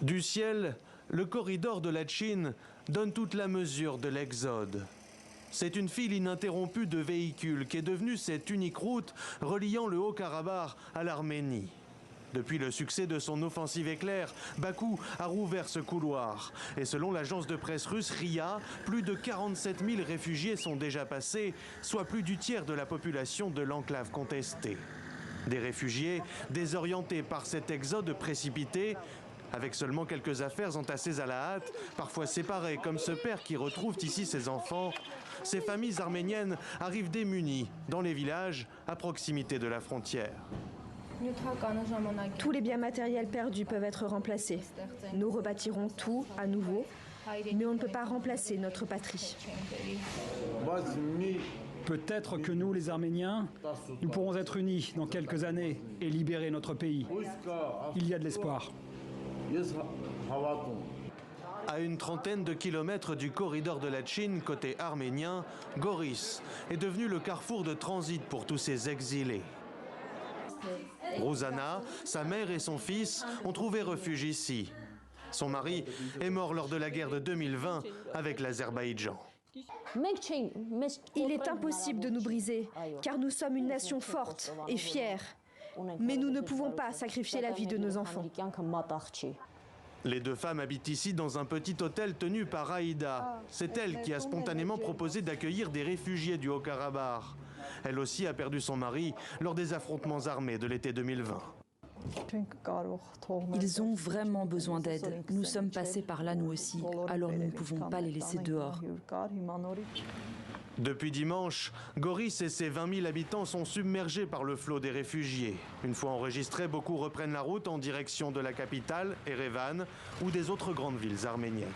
Du ciel, le corridor de Latchine donne toute la mesure de l'exode. C'est une file ininterrompue de véhicules qui est devenue cette unique route reliant le Haut-Karabakh à l'Arménie. Depuis le succès de son offensive éclair, Bakou a rouvert ce couloir. Et selon l'agence de presse russe RIA, plus de 47 000 réfugiés sont déjà passés, soit plus du tiers de la population de l'enclave contestée. Des réfugiés désorientés par cet exode précipité, avec seulement quelques affaires entassées à la hâte, parfois séparées comme ce père qui retrouve ici ses enfants. Ces familles arméniennes arrivent démunies dans les villages à proximité de la frontière. Tous les biens matériels perdus peuvent être remplacés. Nous rebâtirons tout à nouveau, mais on ne peut pas remplacer notre patrie. Peut-être que nous, les Arméniens, nous pourrons être unis dans quelques années et libérer notre pays. Il y a de l'espoir. À une trentaine de kilomètres du corridor de Latchine, côté arménien, Goris est devenu le carrefour de transit pour tous ces exilés. Rouzana, sa mère et son fils ont trouvé refuge ici. Son mari est mort lors de la guerre de 2020 avec l'Azerbaïdjan. Il est impossible de nous briser, car nous sommes une nation forte et fière. Mais nous ne pouvons pas sacrifier la vie de nos enfants. Les deux femmes habitent ici dans un petit hôtel tenu par Aïda. C'est elle qui a spontanément proposé d'accueillir des réfugiés du Haut-Karabakh. Elle aussi a perdu son mari lors des affrontements armés de l'été 2020. Ils ont vraiment besoin d'aide. Nous sommes passés par là nous aussi, alors nous ne pouvons pas les laisser dehors. Depuis dimanche, Goris et ses 20 000 habitants sont submergés par le flot des réfugiés. Une fois enregistrés, beaucoup reprennent la route en direction de la capitale, Erevan, ou des autres grandes villes arméniennes.